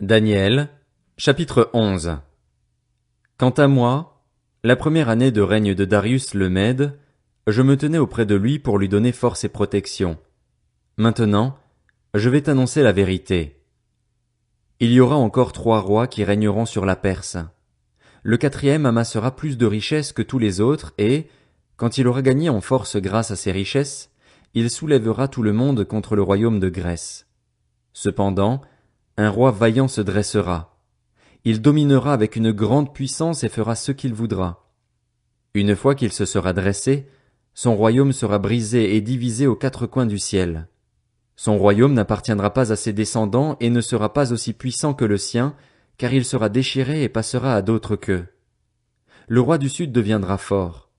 Daniel, chapitre 11. Quant à moi, la première année de règne de Darius le Mède, je me tenais auprès de lui pour lui donner force et protection. Maintenant, je vais t'annoncer la vérité. Il y aura encore 3 rois qui régneront sur la Perse. Le 4e amassera plus de richesses que tous les autres et, quand il aura gagné en force grâce à ses richesses, il soulèvera tout le monde contre le royaume de Grèce. Cependant, un roi vaillant se dressera. Il dominera avec une grande puissance et fera ce qu'il voudra. Une fois qu'il se sera dressé, son royaume sera brisé et divisé aux 4 coins du ciel. Son royaume n'appartiendra pas à ses descendants et ne sera pas aussi puissant que le sien, car il sera déchiré et passera à d'autres queues. Le roi du Sud deviendra fort.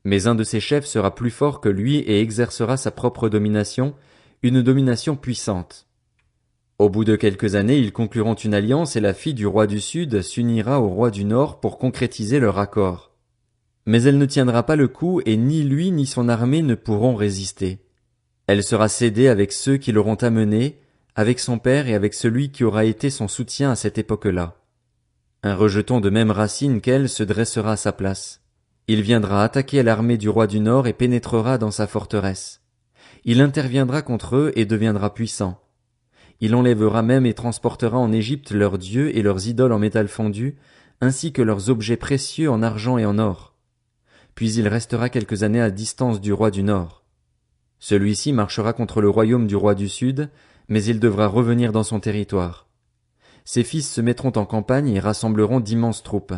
Mais un de ses chefs sera plus fort que lui et exercera sa propre domination, une domination puissante. Au bout de quelques années, ils concluront une alliance et la fille du roi du Sud s'unira au roi du Nord pour concrétiser leur accord. Mais elle ne tiendra pas le coup et ni lui ni son armée ne pourront résister. Elle sera cédée avec ceux qui l'auront amenée, avec son père et avec celui qui aura été son soutien à cette époque-là. Un rejeton de même racine qu'elle se dressera à sa place. Il viendra attaquer l'armée du roi du Nord et pénétrera dans sa forteresse. Il interviendra contre eux et deviendra puissant. Il enlèvera même et transportera en Égypte leurs dieux et leurs idoles en métal fondu, ainsi que leurs objets précieux en argent et en or. Puis il restera quelques années à distance du roi du Nord. Celui-ci marchera contre le royaume du roi du Sud, mais il devra revenir dans son territoire. Ses fils se mettront en campagne et rassembleront d'immenses troupes.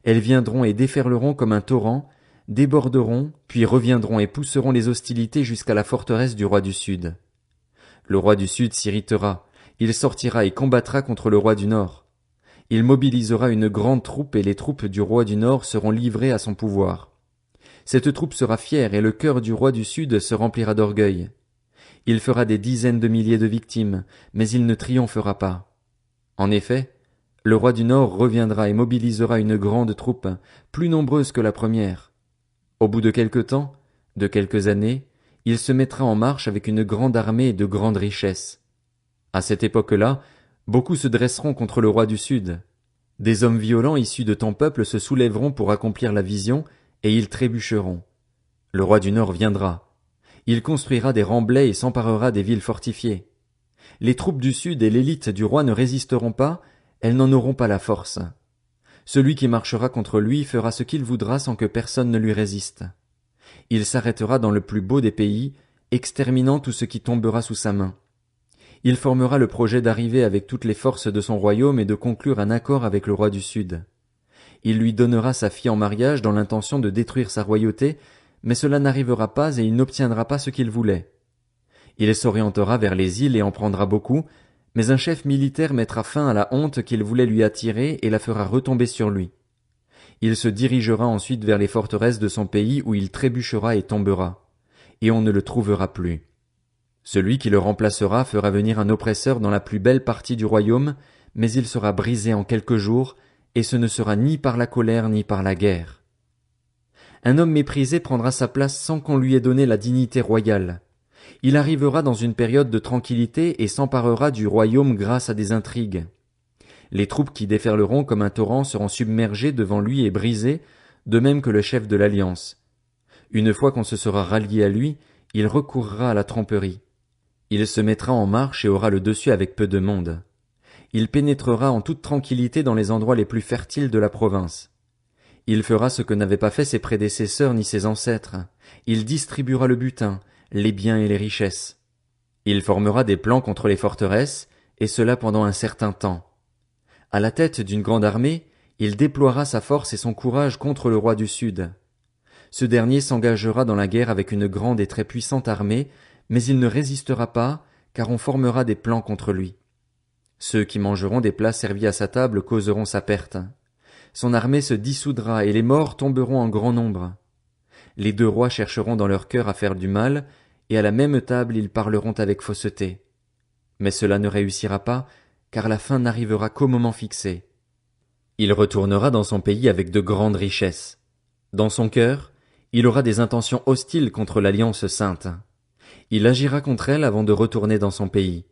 Elles viendront et déferleront comme un torrent, déborderont, puis reviendront et pousseront les hostilités jusqu'à la forteresse du roi du Sud. Le roi du Sud s'irritera, il sortira et combattra contre le roi du Nord. Il mobilisera une grande troupe et les troupes du roi du Nord seront livrées à son pouvoir. Cette troupe sera fière et le cœur du roi du Sud se remplira d'orgueil. Il fera des dizaines de milliers de victimes, mais il ne triomphera pas. En effet, le roi du Nord reviendra et mobilisera une grande troupe, plus nombreuse que la première. Au bout de quelque temps, de quelques années, il se mettra en marche avec une grande armée et de grandes richesses. À cette époque-là, beaucoup se dresseront contre le roi du Sud. Des hommes violents issus de ton peuple se soulèveront pour accomplir la vision, et ils trébucheront. Le roi du Nord viendra. Il construira des remblais et s'emparera des villes fortifiées. Les troupes du Sud et l'élite du roi ne résisteront pas, elles n'en auront pas la force. Celui qui marchera contre lui fera ce qu'il voudra sans que personne ne lui résiste. Il s'arrêtera dans le plus beau des pays, exterminant tout ce qui tombera sous sa main. Il formera le projet d'arriver avec toutes les forces de son royaume et de conclure un accord avec le roi du Sud. Il lui donnera sa fille en mariage dans l'intention de détruire sa royauté, mais cela n'arrivera pas et il n'obtiendra pas ce qu'il voulait. Il s'orientera vers les îles et en prendra beaucoup, mais un chef militaire mettra fin à la honte qu'il voulait lui attirer et la fera retomber sur lui. Il se dirigera ensuite vers les forteresses de son pays où il trébuchera et tombera, et on ne le trouvera plus. Celui qui le remplacera fera venir un oppresseur dans la plus belle partie du royaume, mais il sera brisé en quelques jours, et ce ne sera ni par la colère ni par la guerre. Un homme méprisé prendra sa place sans qu'on lui ait donné la dignité royale. Il arrivera dans une période de tranquillité et s'emparera du royaume grâce à des intrigues. Les troupes qui déferleront comme un torrent seront submergées devant lui et brisées, de même que le chef de l'alliance. Une fois qu'on se sera rallié à lui, il recourra à la tromperie. Il se mettra en marche et aura le dessus avec peu de monde. Il pénétrera en toute tranquillité dans les endroits les plus fertiles de la province. Il fera ce que n'avaient pas fait ses prédécesseurs ni ses ancêtres. Il distribuera le butin, les biens et les richesses. Il formera des plans contre les forteresses, et cela pendant un certain temps. À la tête d'une grande armée, il déploiera sa force et son courage contre le roi du Sud. Ce dernier s'engagera dans la guerre avec une grande et très puissante armée, mais il ne résistera pas, car on formera des plans contre lui. Ceux qui mangeront des plats servis à sa table causeront sa perte. Son armée se dissoudra et les morts tomberont en grand nombre. Les 2 rois chercheront dans leur cœur à faire du mal, et à la même table ils parleront avec fausseté. Mais cela ne réussira pas, car la fin n'arrivera qu'au moment fixé. Il retournera dans son pays avec de grandes richesses. Dans son cœur, il aura des intentions hostiles contre l'Alliance sainte. Il agira contre elle avant de retourner dans son pays.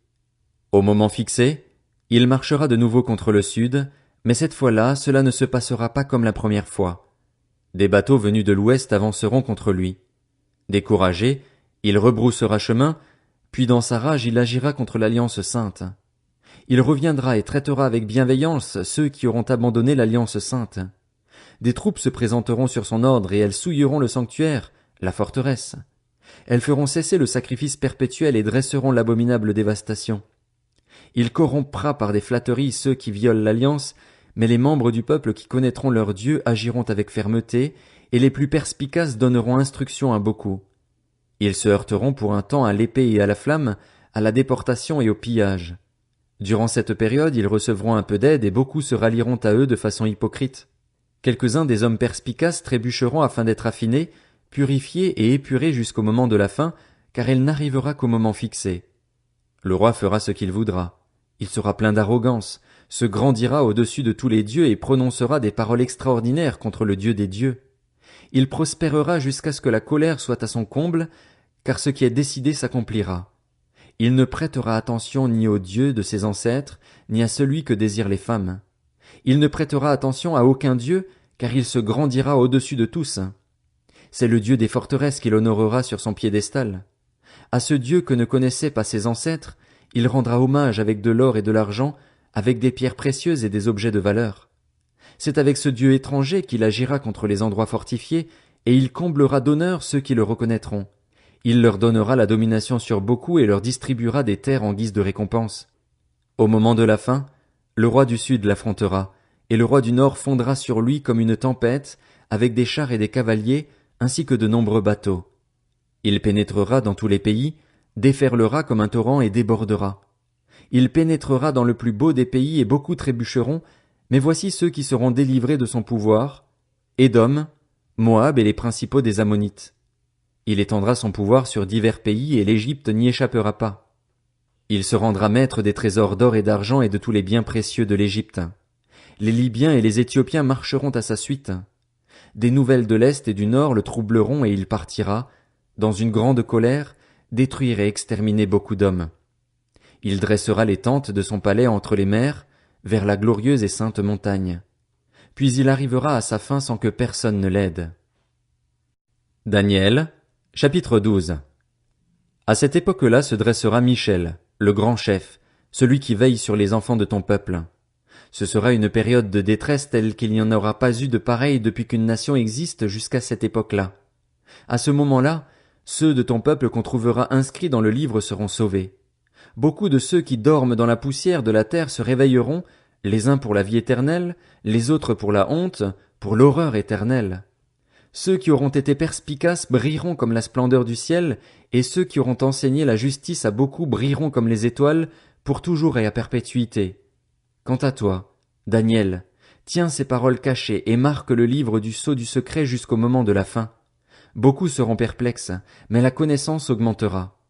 Au moment fixé, Il marchera de nouveau contre le sud, mais cette fois-là, cela ne se passera pas comme la première fois. Des bateaux venus de l'ouest avanceront contre lui. Découragé, il rebroussera chemin, puis dans sa rage il agira contre l'Alliance sainte. Il reviendra et traitera avec bienveillance ceux qui auront abandonné l'Alliance sainte. Des troupes se présenteront sur son ordre et elles souilleront le sanctuaire, la forteresse. Elles feront cesser le sacrifice perpétuel et dresseront l'abominable dévastation. Il corrompra par des flatteries ceux qui violent l'alliance, mais les membres du peuple qui connaîtront leur Dieu agiront avec fermeté, et les plus perspicaces donneront instruction à beaucoup. Ils se heurteront pour un temps à l'épée et à la flamme, à la déportation et au pillage. Durant cette période, ils recevront un peu d'aide et beaucoup se rallieront à eux de façon hypocrite. Quelques-uns des hommes perspicaces trébucheront afin d'être affinés, purifiés et épurés jusqu'au moment de la fin, car elle n'arrivera qu'au moment fixé. Le roi fera ce qu'il voudra. Il sera plein d'arrogance, se grandira au-dessus de tous les dieux et prononcera des paroles extraordinaires contre le Dieu des dieux. Il prospérera jusqu'à ce que la colère soit à son comble, car ce qui est décidé s'accomplira. Il ne prêtera attention ni au Dieu de ses ancêtres, ni à celui que désirent les femmes. Il ne prêtera attention à aucun Dieu, car il se grandira au-dessus de tous. C'est le Dieu des forteresses qu'il honorera sur son piédestal. À ce Dieu que ne connaissaient pas ses ancêtres, il rendra hommage avec de l'or et de l'argent, avec des pierres précieuses et des objets de valeur. C'est avec ce Dieu étranger qu'il agira contre les endroits fortifiés, et il comblera d'honneur ceux qui le reconnaîtront. Il leur donnera la domination sur beaucoup et leur distribuera des terres en guise de récompense. Au moment de la fin, le roi du sud l'affrontera, et le roi du nord fondra sur lui comme une tempête, avec des chars et des cavaliers, ainsi que de nombreux bateaux. Il pénétrera dans tous les pays, déferlera comme un torrent et débordera. Il pénétrera dans le plus beau des pays et beaucoup trébucheront, mais voici ceux qui seront délivrés de son pouvoir, Édom, Moab et les principaux des Ammonites. Il étendra son pouvoir sur divers pays et l'Égypte n'y échappera pas. Il se rendra maître des trésors d'or et d'argent et de tous les biens précieux de l'Égypte. Les Libyens et les Éthiopiens marcheront à sa suite. Des nouvelles de l'Est et du Nord le troubleront et il partira, dans une grande colère, détruire et exterminer beaucoup d'hommes. Il dressera les tentes de son palais entre les mers, vers la glorieuse et sainte montagne. Puis il arrivera à sa fin sans que personne ne l'aide. Daniel, chapitre 12. À cette époque-là se dressera Michel, le grand chef, celui qui veille sur les enfants de ton peuple. Ce sera une période de détresse telle qu'il n'y en aura pas eu de pareille depuis qu'une nation existe jusqu'à cette époque-là. À ce moment-là, ceux de ton peuple qu'on trouvera inscrits dans le livre seront sauvés. Beaucoup de ceux qui dorment dans la poussière de la terre se réveilleront, les uns pour la vie éternelle, les autres pour la honte, pour l'horreur éternelle. Ceux qui auront été perspicaces brilleront comme la splendeur du ciel, et ceux qui auront enseigné la justice à beaucoup brilleront comme les étoiles, pour toujours et à perpétuité. Quant à toi, Daniel, tiens ces paroles cachées et marque le livre du sceau du secret jusqu'au moment de la fin. Beaucoup seront perplexes, mais la connaissance augmentera.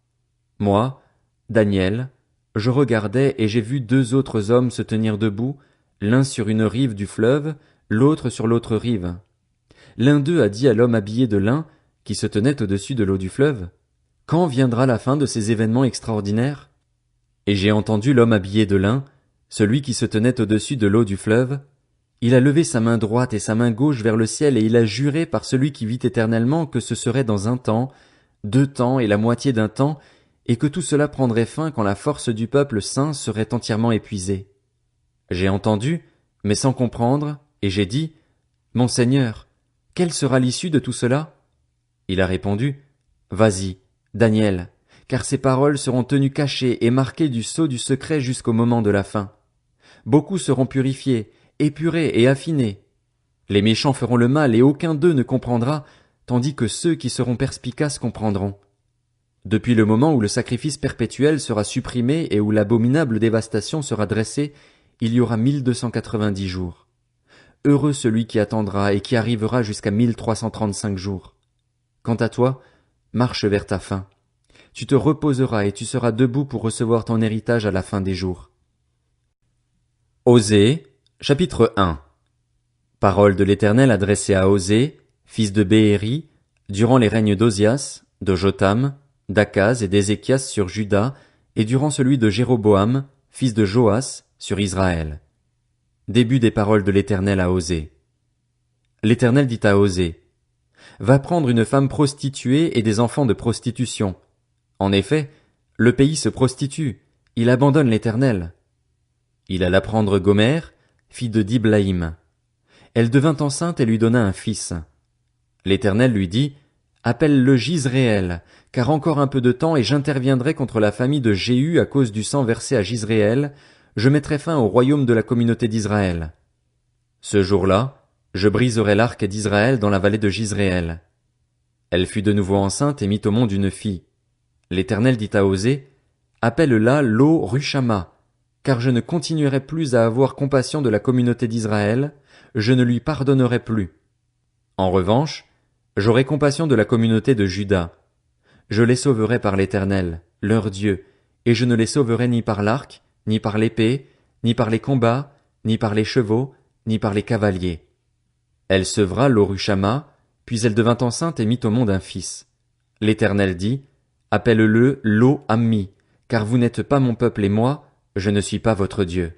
Moi, Daniel, je regardais et j'ai vu deux autres hommes se tenir debout, l'un sur une rive du fleuve, l'autre sur l'autre rive. L'un d'eux a dit à l'homme habillé de lin, qui se tenait au-dessus de l'eau du fleuve, « Quand viendra la fin de ces événements extraordinaires ?» Et j'ai entendu l'homme habillé de lin, celui qui se tenait au-dessus de l'eau du fleuve. Il a levé sa main droite et sa main gauche vers le ciel et il a juré par celui qui vit éternellement que ce serait dans un temps, 2 temps et la moitié d'un temps, et que tout cela prendrait fin quand la force du peuple saint serait entièrement épuisée. J'ai entendu, mais sans comprendre, et j'ai dit, « Mon Seigneur, quelle sera l'issue de tout cela ?» Il a répondu, « Vas-y, Daniel, car ces paroles seront tenues cachées et marquées du sceau du secret jusqu'au moment de la fin. Beaucoup seront purifiés, épurés et affinés. Les méchants feront le mal et aucun d'eux ne comprendra, tandis que ceux qui seront perspicaces comprendront. Depuis le moment où le sacrifice perpétuel sera supprimé et où l'abominable dévastation sera dressée, il y aura 1290 jours. Heureux celui qui attendra et qui arrivera jusqu'à 1335 jours. Quant à toi, marche vers ta fin. Tu te reposeras et tu seras debout pour recevoir ton héritage à la fin des jours. Osée, chapitre 1. Parole de l'Éternel adressée à Osée, fils de Béhéri, durant les règnes d'Ozias, de Jotham, d'Akaz et d'Ézéchias sur Juda, et durant celui de Jéroboam, fils de Joas, sur Israël. Début des paroles de l'Éternel à Osée. L'Éternel dit à Osée: Va prendre une femme prostituée et des enfants de prostitution. En effet, le pays se prostitue, il abandonne l'Éternel. Il alla prendre Gomer, fille de Diblaïm. Elle devint enceinte et lui donna un fils. L'Éternel lui dit: Appelle-le Jizréel, car encore un peu de temps et j'interviendrai contre la famille de Jéhu à cause du sang versé à Jizréel, je mettrai fin au royaume de la communauté d'Israël. Ce jour-là, je briserai l'arc d'Israël dans la vallée de Jizréel. Elle fut de nouveau enceinte et mit au monde une fille. L'Éternel dit à Osée: Appelle-la Lo-Rushama, car je ne continuerai plus à avoir compassion de la communauté d'Israël, je ne lui pardonnerai plus. En revanche, j'aurai compassion de la communauté de Juda. Je les sauverai par l'Éternel, leur Dieu, et je ne les sauverai ni par l'arc, ni par l'épée, ni par les combats, ni par les chevaux, ni par les cavaliers. Elle sevra Lo-Rushama, puis elle devint enceinte et mit au monde un fils. L'Éternel dit: Appelle-le Lo-Ammi, car vous n'êtes pas mon peuple et moi, je ne suis pas votre Dieu.